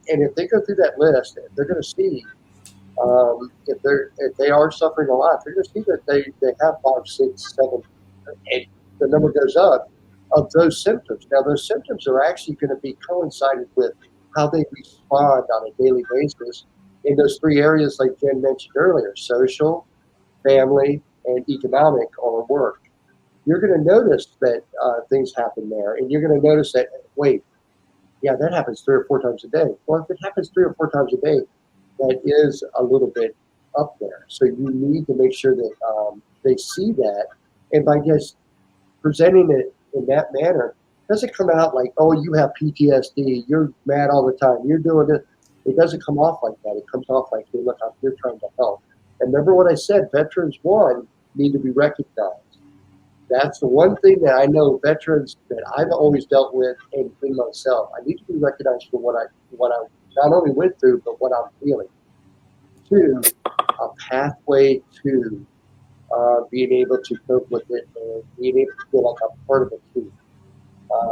And if they go through that list, they're going to see if they are suffering a lot, they're going to see that they have 5, 6, 7, 8. The number goes up of those symptoms. Now, those symptoms are actually going to be coincided with how they respond on a daily basis in those 3 areas, like Jen mentioned earlier: social, family, and economic or work. You're going to notice that things happen there, and you're going to notice that, wait, yeah, that happens 3 or 4 times a day. Well, if it happens 3 or 4 times a day, that is a little bit up there. So you need to make sure that they see that, and by just presenting it in that manner, doesn't come out like, oh, you have PTSD, you're mad all the time, you're doing it. It doesn't come off like that. It comes off like, hey, look, I'm here trying to help. And remember what I said, veterans, one, need to be recognized. That's the one thing that I know veterans that I've always dealt with and in myself. I need to be recognized for what I not only went through, but what I'm feeling. 2, a pathway to being able to cope with it and being able to feel like I'm part of a team.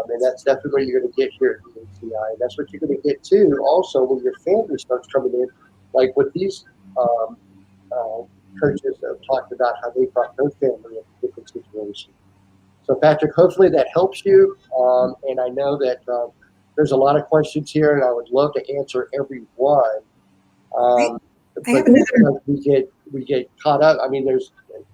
And that's definitely what you're going to get here at the ACI. And that's what you're going to get too also when your family starts coming in, like what these coaches have talked about, how they brought their family in different situations. So Patrick, hopefully that helps you. And I know that there's a lot of questions here and I would love to answer every one. I have another. We get caught up. I mean,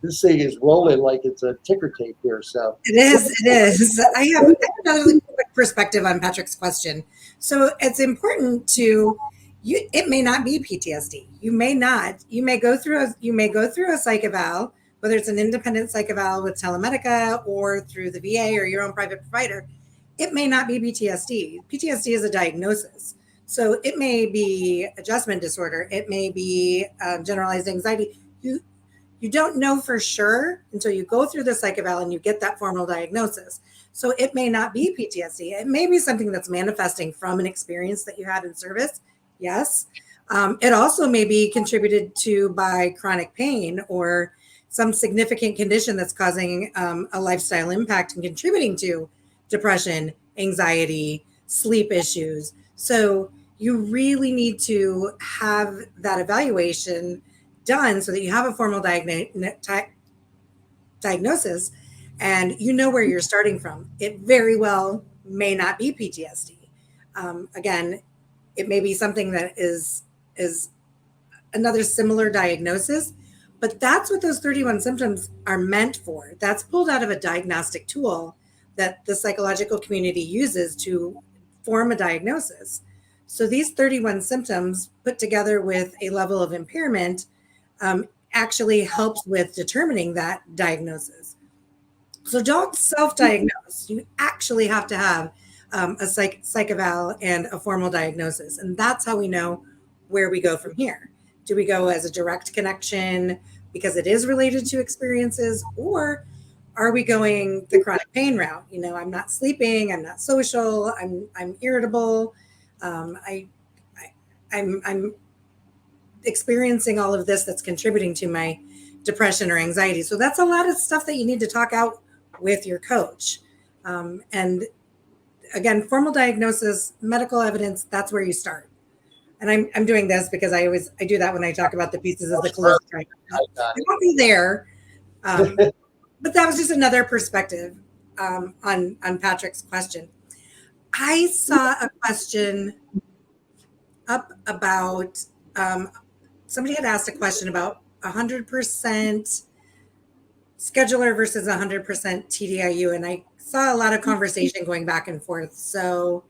this thing is rolling like it's a ticker tape here. So It is. I have another quick perspective on Patrick's question. So it's important to you. It may not be PTSD. You may not. You may go through a psych eval, whether it's an independent psych eval with Telemedica or through the VA or your own private provider. It may not be PTSD. PTSD is a diagnosis. So it may be adjustment disorder. It may be generalized anxiety. You don't know for sure until you go through the psych eval and you get that formal diagnosis. So it may not be PTSD. It may be something that's manifesting from an experience that you had in service. Yes. It also may be contributed to by chronic pain or some significant condition that's causing a lifestyle impact and contributing to depression, anxiety, sleep issues. So you really need to have that evaluation done so that you have a formal diagnosis and you know where you're starting from. It very well may not be PTSD. Again, it may be something that is another similar diagnosis, but that's what those 31 symptoms are meant for. That's pulled out of a diagnostic tool that the psychological community uses to form a diagnosis. So these 31 symptoms put together with a level of impairment actually helps with determining that diagnosis. So don't self-diagnose. You actually have to have a psych eval and a formal diagnosis. And that's how we know where we go from here. Do we go as a direct connection because it is related to experiences, or are we going the chronic pain route? You know, I'm not sleeping, I'm not social, I'm irritable, I I'm experiencing all of this that's contributing to my depression or anxiety. So that's a lot of stuff that you need to talk out with your coach. And again, formal diagnosis, medical evidence, that's where you start. And I'm doing this because I do that when I talk about the pieces of the collision triangle. I won't be there, but that was just another perspective on Patrick's question. I saw a question up about somebody had asked a question about 100% scheduler versus 100% TDIU, and I saw a lot of conversation going back and forth. So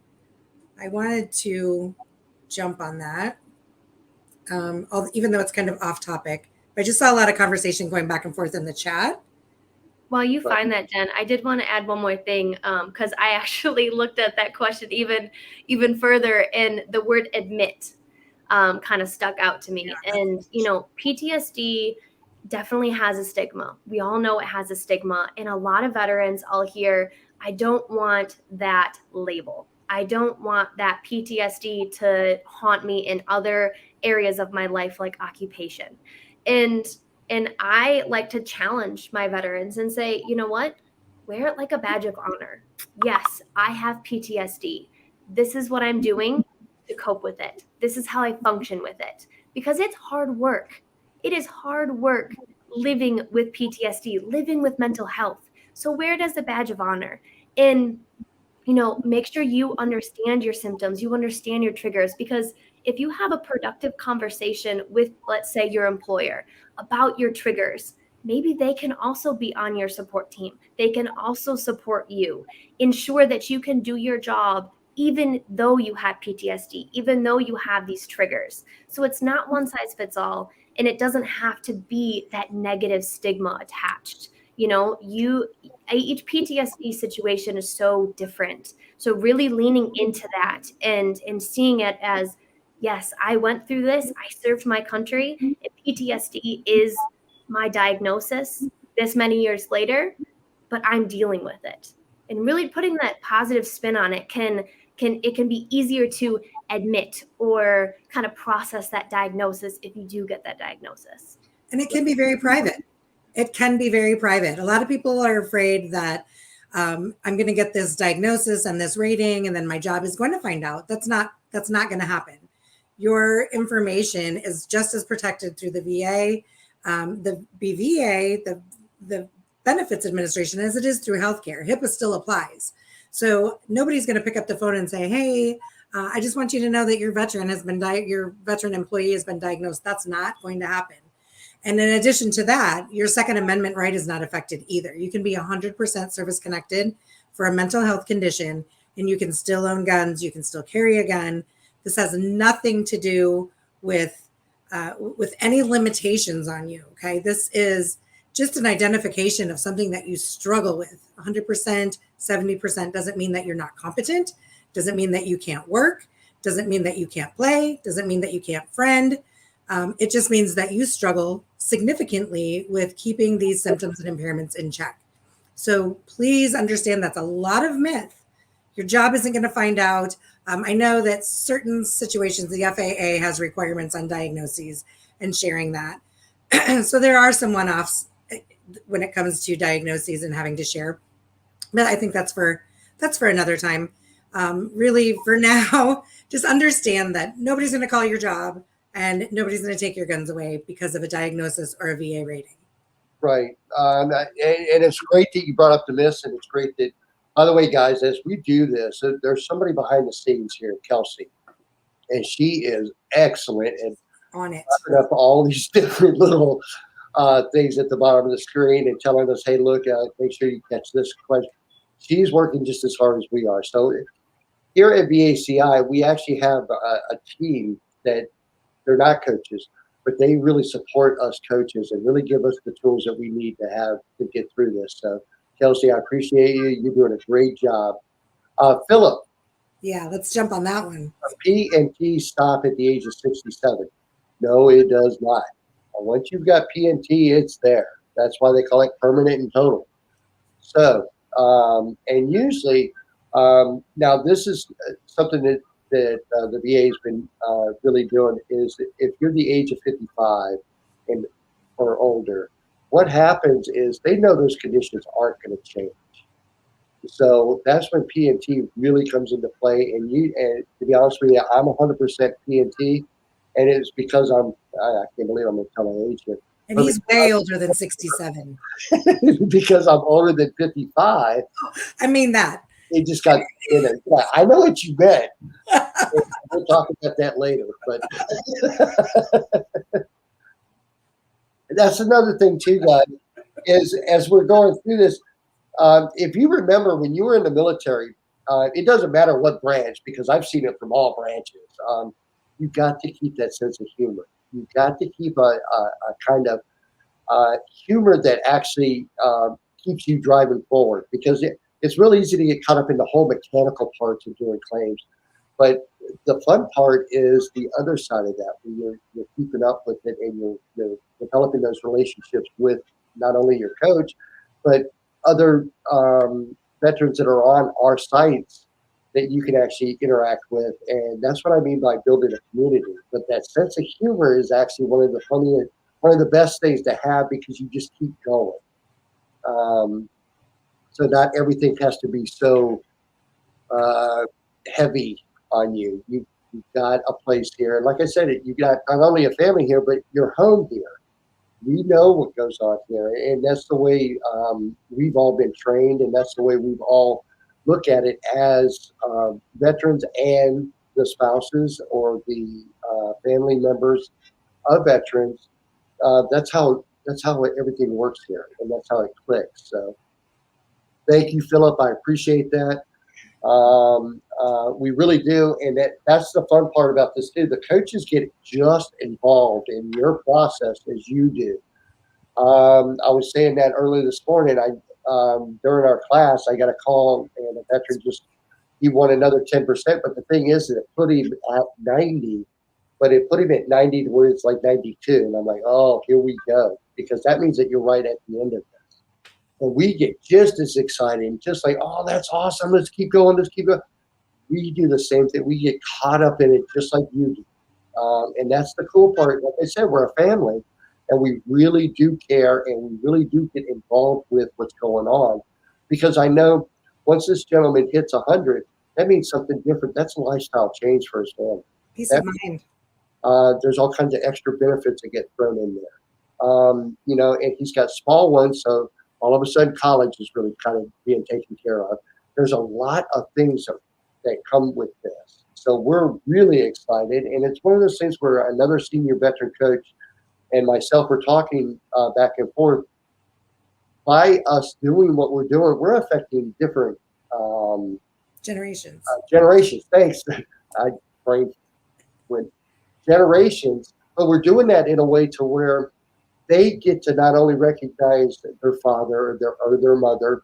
I wanted to jump on that, even though it's kind of off topic. I just saw a lot of conversation going back and forth in the chat. While you find that, Jen, I did want to add one more thing because I actually looked at that question even further, and the word admit kind of stuck out to me. Yeah. And, you know, PTSD definitely has a stigma. We all know it has a stigma. And a lot of veterans, I'll hear, I don't want that label. I don't want that PTSD to haunt me in other areas of my life, like occupation. And I like to challenge my veterans and say, you know what? Wear it like a badge of honor. Yes, I have PTSD. This is what I'm doing to cope with it. This is how I function with it. Because it's hard work. It is hard work living with PTSD, living with mental health. So wear it as a badge of honor. And, you know, make sure you understand your symptoms, you understand your triggers, because if you have a productive conversation with, let's say, your employer about your triggers, maybe they can also be on your support team. They can also support you. Ensure that you can do your job even though you have PTSD, even though you have these triggers. So it's not one size fits all, and it doesn't have to be that negative stigma attached. You know, each PTSD situation is so different. So really leaning into that and seeing it as, yes, I went through this, I served my country, and PTSD is my diagnosis this many years later, but I'm dealing with it. And really putting that positive spin on it can be easier to admit or kind of process that diagnosis if you do get that diagnosis. And it can be very private. It can be very private. A lot of people are afraid that I'm going to get this diagnosis and this rating, and then my job is going to find out. That's not going to happen. Your information is just as protected through the VA, the BVA, the Benefits Administration, as it is through healthcare. HIPAA still applies. So nobody's going to pick up the phone and say, hey, I just want you to know that your veteran your veteran employee has been diagnosed. That's not going to happen. And in addition to that, your Second Amendment right is not affected either. You can be 100% service connected for a mental health condition, and you can still own guns. You can still carry a gun. This has nothing to do with any limitations on you. Okay, this is just an identification of something that you struggle with. 100%, 70% doesn't mean that you're not competent. Doesn't mean that you can't work. Doesn't mean that you can't play. Doesn't mean that you can't friend. It just means that you struggle significantly with keeping these symptoms and impairments in check. So please understand that's a lot of myth. Your job isn't going to find out. I know that certain situations, the FAA has requirements on diagnoses and sharing that. So there are some one-offs when it comes to diagnoses and having to share. But I think that's for another time. Really, for now, just understand that nobody's going to call your job and nobody's going to take your guns away because of a diagnosis or a VA rating. Right. And it's great that you brought up the myths, and it's great that, by the way, guys, as we do this, there's somebody behind the scenes here, Kelsey, and she is excellent at On it. popping up all these different little things at the bottom of the screen and telling us, hey, look, make sure you catch this question. She's working just as hard as we are. So here at VACI, we actually have a team that they're not coaches, but they really support us coaches and really give us the tools that we need to have to get through this. So, Kelsey, I appreciate you. You're doing a great job. Philip, Yeah, let's jump on that one. P&T stop at the age of 67. No, it does not. Once you've got P&T, it's there. That's why they call it permanent and total. So, and usually, now this is something that the VA has been really doing is that if you're the age of 55 and or older, what happens is they know those conditions aren't going to change. So that's when P&T really comes into play. And to be honest with you, I'm 100% P&T, and it's because I can't believe I'm going to tell my age here. And he's way older than 67. Because I'm older than 55. I mean that. It just got in it. Yeah, I know what you meant. We'll talk about that later. But that's another thing too, guys, is as we're going through this, if you remember when you were in the military, it doesn't matter what branch, because I've seen it from all branches. You've got to keep that sense of humor. You've got to keep a kind of humor that actually keeps you driving forward, because it's really easy to get caught up in the whole mechanical parts of doing claims. But the fun part is the other side of that, when you're keeping up with it and you're developing those relationships with not only your coach, but other veterans that are on our sites that you can actually interact with. And that's what I mean by building a community. But that sense of humor is actually one of the best things to have, because you just keep going. So not everything has to be so heavy on you. You've got a place here. And like I said, you've got not only a family here, but your home here. We know what goes on here. And that's the way we've all been trained. And that's the way we've all looked at it as veterans and the spouses or the family members of veterans. That's how everything works here. And that's how it clicks. So thank you, Philip. I appreciate that. We really do, and that's the fun part about this too. The coaches get just involved in your process as you do. I was saying that earlier this morning. During our class, I got a call, and a veteran he won another 10%. But the thing is that it put him at 90, but it put him at 90 to where it's like 92, and I'm like, oh, here we go, because that means that you're right at the end of it. And we get just as excited, just like, oh, that's awesome. Let's keep going. Let's keep going. We do the same thing. We get caught up in it just like you do. And that's the cool part. Like I said, we're a family, and we really do care, and we really do get involved with what's going on. Because I know once this gentleman hits 100, that means something different. That's a lifestyle change for his family. Peace of mind. There's all kinds of extra benefits that get thrown in there. And he's got small ones, so all of a sudden college is really kind of being taken care of. There's a lot of things that come with this. So we're really excited. And it's one of those things where another senior veteran coach and myself were talking back and forth. By us doing what we're doing, we're affecting different generations. Thanks. I brain went generations, but we're doing that in a way to where they get to not only recognize their father or their mother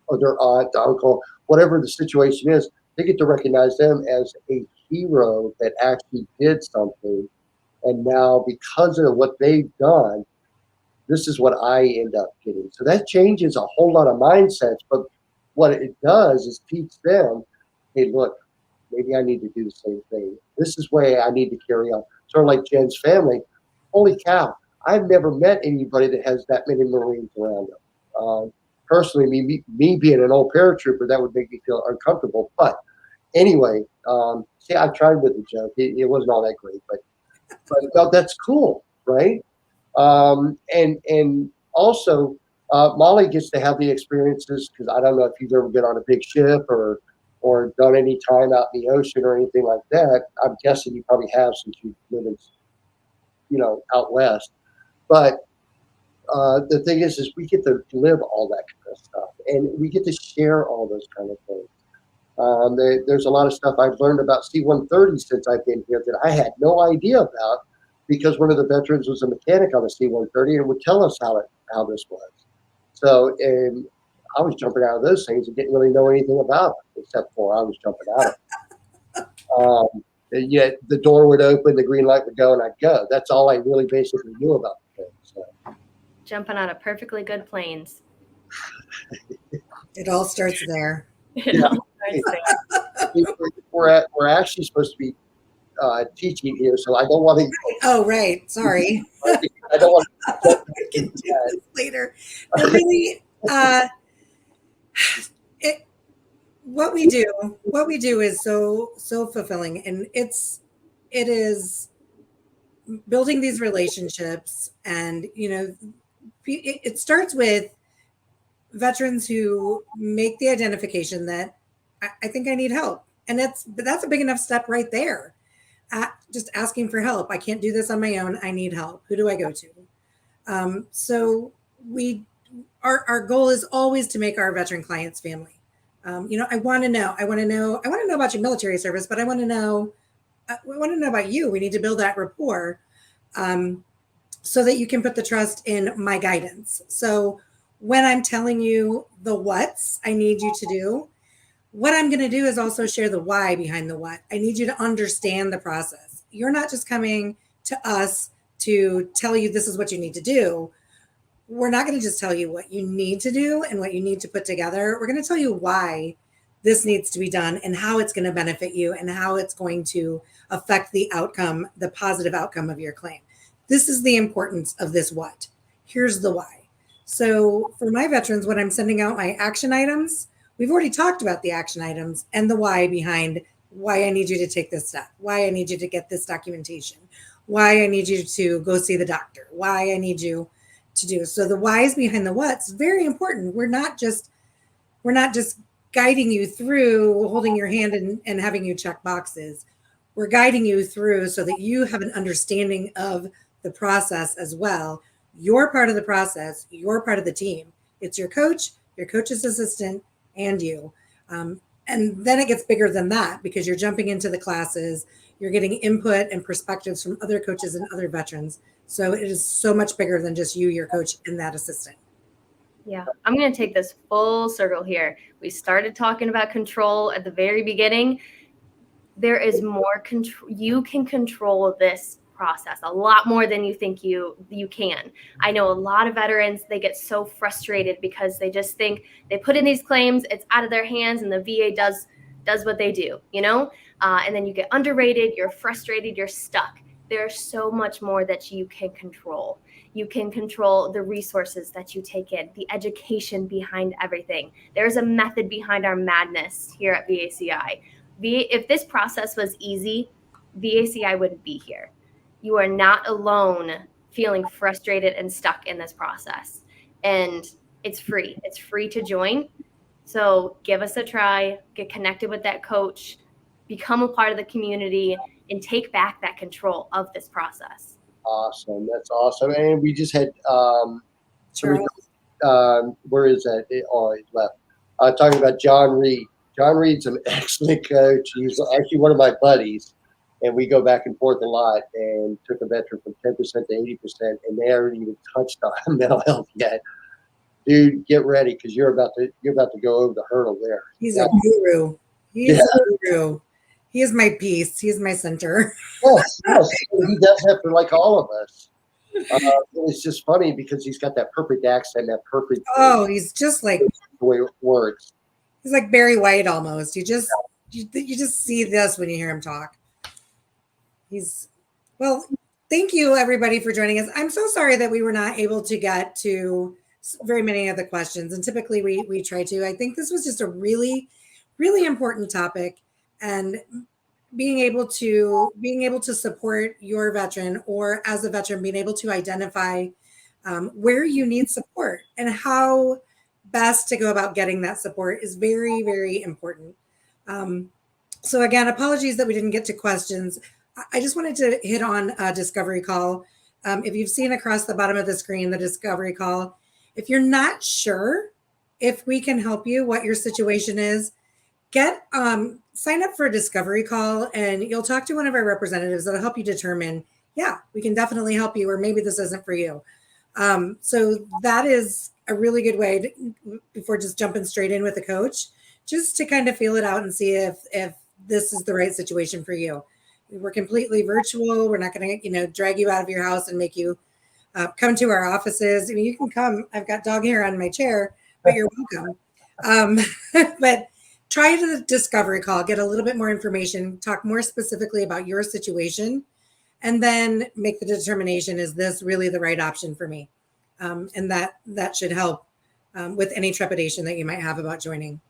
or their aunt, uncle, whatever the situation is, they get to recognize them as a hero that actually did something. And now, because of what they've done, this is what I end up getting. So that changes a whole lot of mindsets. But what it does is teach them, hey, look, maybe I need to do the same thing. This is where I need to carry on. Sort of like Jen's family. Holy cow. I've never met anybody that has that many Marines around them. Personally, me being an old paratrooper, that would make me feel uncomfortable. But Anyway, see, I tried with the joke. It wasn't all that great, but no, that's cool, right? And also, Molly gets to have the experiences because I don't know if you've ever been on a big ship or done any time out in the ocean or anything like that. I'm guessing you probably have since you live in, out west. But the thing is we get to live all that kind of stuff, and we get to share all those kind of things. There's a lot of stuff I've learned about C-130 since I've been here that I had no idea about because one of the veterans was a mechanic on the C-130 and would tell us how this was. So, and I was jumping out of those things and didn't really know anything about it except for I was jumping out of it. And yet the door would open, the green light would go, and I'd go. That's all I really basically knew about the thing. So. Jumping out of perfectly good planes. It all starts there. It all starts there. We're actually supposed to be teaching here, so I don't want to. Oh, right. Sorry. I don't want to. We can do this later. But really, what we do is so fulfilling, and it is building these relationships, and it starts with veterans who make the identification that I think I need help, and that's a big enough step right there. Just asking for help. I can't do this on my own. I need help. Who do I go to? So our goal is always to make our veteran clients family. I want to know about your military service, but I want to know about you. We need to build that rapport so that you can put the trust in my guidance. So when I'm telling you the what's I need you to do, what I'm going to do is also share the why behind the what. I need you to understand the process. You're not just coming to us to tell you this is what you need to do. We're not going to just tell you what you need to do and what you need to put together. We're going to tell you why this needs to be done and how it's going to benefit you and how it's going to affect the outcome, the positive outcome of your claim. This is the importance of this what. Here's the why. So for my veterans, when I'm sending out my action items, we've already talked about the action items and the why behind why I need you to take this step, why I need you to get this documentation, why I need you to go see the doctor, why I need you to do. So the whys behind the what's very important. We're not just guiding you through, holding your hand and having you check boxes. We're guiding you through so that you have an understanding of the process as well. You're part of the process. You're part of the team. It's your coach, your coach's assistant, and you. And then it gets bigger than that because you're jumping into the classes. You're getting input and perspectives from other coaches and other veterans. So it is so much bigger than just you, your coach, and that assistant. Yeah, I'm going to take this full circle here. We started talking about control at the very beginning. There is more control. You can control this process a lot more than you think you can. I know a lot of veterans, they get so frustrated because they just think they put in these claims, it's out of their hands, and the VA does what they do, and then you get underrated, you're frustrated, you're stuck. There's so much more that you can control. You can control the resources that you take in, the education behind everything. There's a method behind our madness here at VACI. If this process was easy, VACI wouldn't be here. You are not alone feeling frustrated and stuck in this process. And it's free. It's free to join. So give us a try, get connected with that coach, become a part of the community, and take back that control of this process. Awesome. That's awesome. And we just had Charles. where is that? He left. Talking about John Reed. John Reed's an excellent coach. He's actually one of my buddies, and we go back and forth a lot. And took a veteran from 10% to 80%, and they haven't even touched on mental health yet. Dude, get ready because you're about to go over the hurdle there. He's a guru. He's a guru. He is my peace. He is my center. Yes. He does that for like all of us. It's just funny because he's got that perfect accent, that perfect. Oh, he's just like the way it works. He's like Barry White almost. You just see this when you hear him talk. Thank you everybody for joining us. I'm so sorry that we were not able to get to very many of the questions, and typically we try to. I think this was just a really, really important topic and being able to support your veteran, or as a veteran being able to identify where you need support and how best to go about getting that support is very, very important. um, so again, apologies that we didn't get to questions. I just wanted to hit on a discovery call. If you've seen across the bottom of the screen the discovery call, if you're not sure if we can help you, what your situation is, get sign up for a discovery call, and you'll talk to one of our representatives that'll help you determine, yeah, we can definitely help you, or maybe this isn't for you. So that is a really good way to, before just jumping straight in with a coach, just to kind of feel it out and see if this is the right situation for you. We're completely virtual. We're not going to drag you out of your house and make you come to our offices. I mean, you can come. I've got dog hair on my chair, but you're welcome. Um, but try the discovery call, get a little bit more information, talk more specifically about your situation, and then make the determination, is this really the right option for me? And that should help with any trepidation that you might have about joining.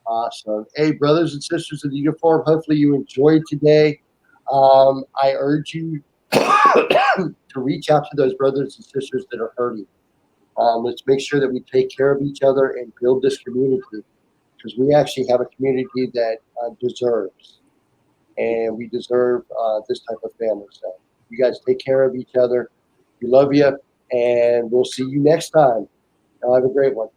Awesome. Hey, brothers and sisters in the uniform, hopefully you enjoyed today. I urge you to reach out to those brothers and sisters that are hurting. Let's make sure that we take care of each other and build this community, because we actually have a community that deserves, and we deserve this type of family. So you guys take care of each other. We love you, and we'll see you next time. Y'all have a great one.